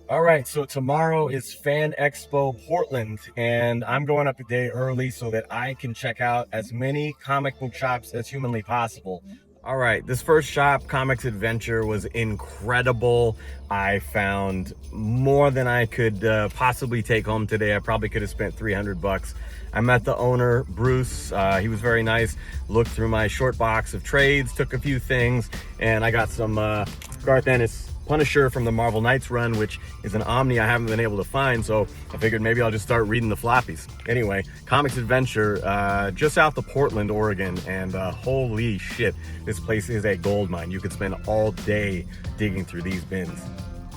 All right, so tomorrow is Fan Expo Portland, and I'm going up a day early so that I can check out as many comic book shops as humanly possible. All right, this first shop, Comics Adventure, was incredible. I found more than I could possibly take home today. I probably could have spent 300 bucks. I met the owner, Bruce. He was very nice. Looked through my short box of trades, took a few things, and I got some Garth Ennis Punisher from the Marvel Knights run, which is an Omni I haven't been able to find, so I figured maybe I'll just start reading the floppies. Anyway, Comics Adventure, just south of Portland, Oregon, and holy shit, this place is a gold mine. You could spend all day digging through these bins.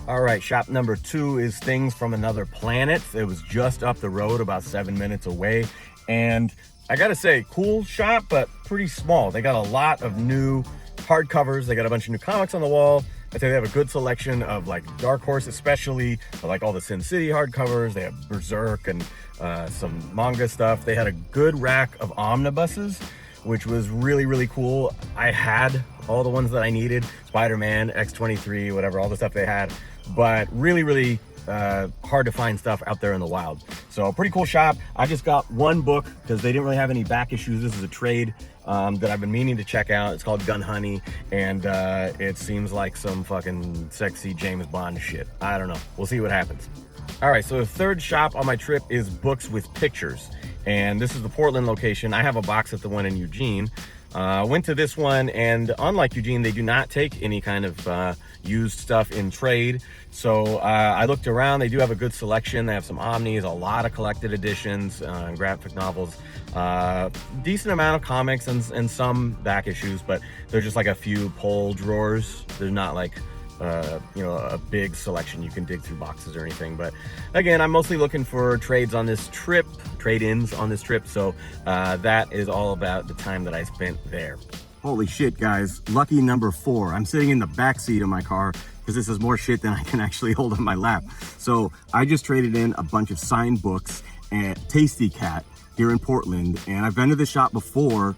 All right, shop number 2 is Things from Another Planet. It was just up the road, about 7 minutes away, and I gotta say, cool shop, but pretty small. They got a lot of new hardcovers. They got a bunch of new comics on the wall. I'd say they have a good selection of like Dark Horse, especially like all the Sin City hardcovers. They have Berserk and some manga stuff. They had a good rack of omnibuses, which was really, really cool. I had all the ones that I needed, Spider-Man, X-23, whatever, all the stuff they had, but really, really hard to find stuff out there in the wild. So pretty cool shop. I just got one book because they didn't really have any back issues. This is a trade that I've been meaning to check out. It's called Gun Honey, and it seems like some fucking sexy James Bond shit. I don't know. We'll see what happens. All right, so the third shop on my trip is Books with Pictures, and this is the Portland location. I have a box at the one in Eugene. Went to this one, and unlike Eugene, they do not take any kind of used stuff in trade. So I looked around. They do have a good selection. They have some Omnis, a lot of collected editions, graphic novels, decent amount of comics, and some back issues, but they're just like a few pull drawers. They're not like a big selection you can dig through boxes or anything. But again, I'm mostly looking for trades on this trip, trade-ins on this trip, so that is all about the time that I spent there. Holy shit, guys, lucky number 4. I'm sitting in the back seat of my car because this is more shit than I can actually hold on my lap. So I just traded in a bunch of signed books at Tasty Cat here in Portland, and I've been to this shop before.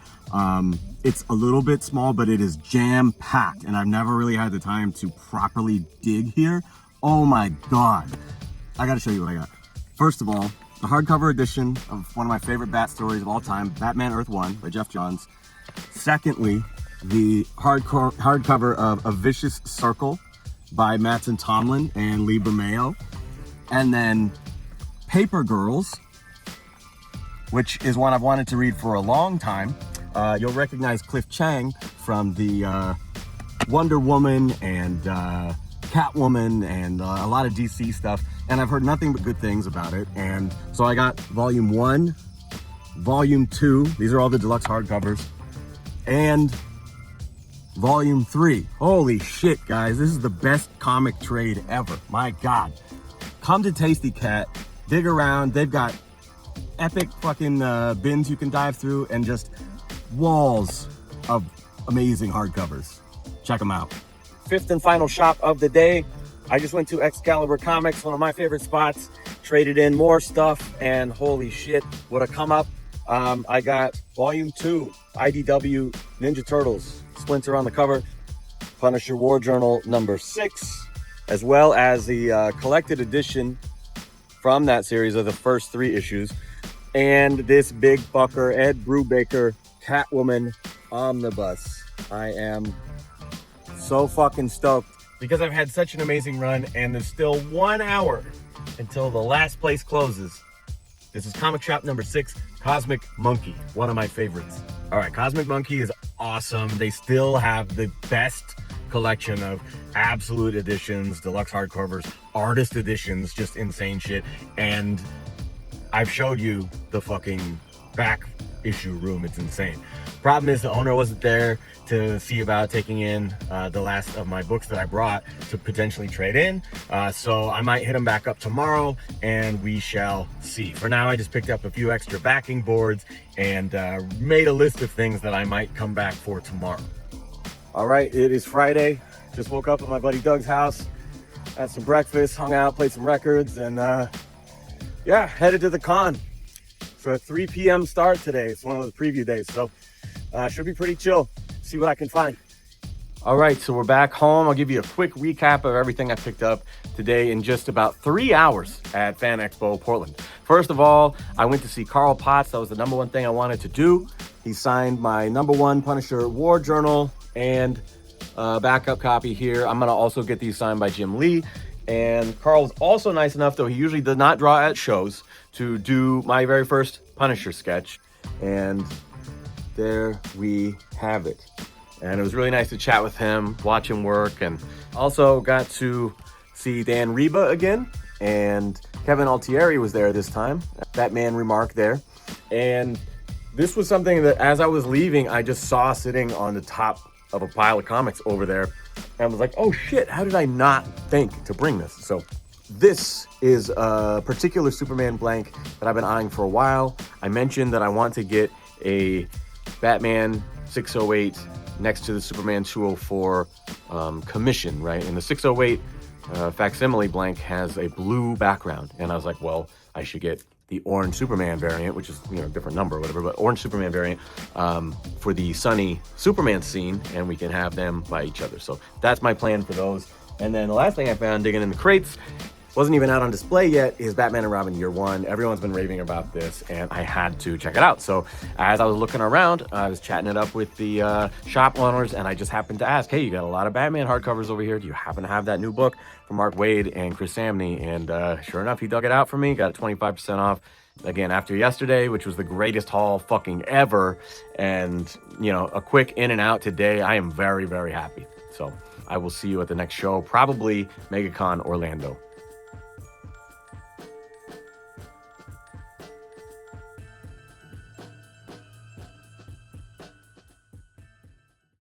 It's a little bit small, but it is jam-packed, and I've never really had the time to properly dig here. Oh my God. I gotta show you what I got. First of all, the hardcover edition of one of my favorite Bat stories of all time, Batman Earth 1 by Jeff Johns. Secondly, the hardcover of A Vicious Circle by Mattson Tomlin and Lee Bermeo. And then Paper Girls, which is one I've wanted to read for a long time. You'll recognize Cliff Chang from the Wonder Woman and Catwoman and a lot of DC stuff, and I've heard nothing but good things about it. And so I got volume 1, volume 2, these are all the deluxe hardcovers, and volume 3. Holy shit, guys, this is the best comic trade ever. My God. Come to Tasty Cat, dig around. They've got epic fucking bins you can dive through, and just walls of amazing hardcovers. Check them out. Fifth and final shop of the day. I just went to Excalibur Comics, one of my favorite spots, traded in more stuff, and holy shit, what a come up. I got volume 2, IDW Ninja Turtles, Splinter on the cover, Punisher War Journal number 6, as well as the collected edition from that series of the first 3 issues, and this big fucker, Ed Brubaker Catwoman Omnibus. I am so fucking stoked because I've had such an amazing run, and there's still 1 hour until the last place closes. This is comic shop number 6, Cosmic Monkey, one of my favorites. All right, Cosmic Monkey is awesome. They still have the best collection of absolute editions, deluxe hardcovers, artist editions, just insane shit. And I've showed you the fucking back issue room. It's insane. Problem is the owner wasn't there to see about taking in the last of my books that I brought to potentially trade in. So I might hit him back up tomorrow, and we shall see. For now, I just picked up a few extra backing boards and made a list of things that I might come back for tomorrow. All right, it is Friday. Just woke up at my buddy Doug's house, had some breakfast, hung out, played some records, and yeah, headed to the con. So a 3 p.m. start today. It's one of those preview days, so should be pretty chill. See what I can find. All right, so we're back home. I'll give you a quick recap of everything I picked up today in just about 3 hours at Fan Expo Portland. First of all, I went to see Carl Potts. That was the number one thing I wanted to do. He signed my #1 Punisher War Journal and backup copy here. I'm gonna also get these signed by Jim Lee. And Carl was also nice enough, though he usually does not draw at shows, to do my very first Punisher sketch. And there we have it. And it was really nice to chat with him, watch him work, and also got to see Dan Reba again. And Kevin Altieri was there this time, that man remark there. And this was something that as I was leaving, I just saw sitting on the top of a pile of comics over there. And I was like, oh shit, how did I not think to bring this? So this is a particular Superman blank that I've been eyeing for a while. I mentioned that I want to get a Batman 608 next to the Superman 204 commission, right? And the 608 facsimile blank has a blue background. And I was like, well, I should get the orange Superman variant, which is, you know, a different number or whatever, but orange Superman variant for the sunny Superman scene, and we can have them by each other. So that's my plan for those. And then the last thing I found digging in the crates, wasn't even out on display yet, is Batman and Robin Year One. Everyone's been raving about this, and I had to check it out. So as I was looking around, I was chatting it up with the shop owners, and I just happened to ask, hey, you got a lot of Batman hardcovers over here. Do you happen to have that new book from Mark Waid and Chris Samney? And sure enough, he dug it out for me, got it 25% off. Again, after yesterday, which was the greatest haul fucking ever, and, you know, a quick in and out today, I am very, very happy. So I will see you at the next show, probably MegaCon Orlando.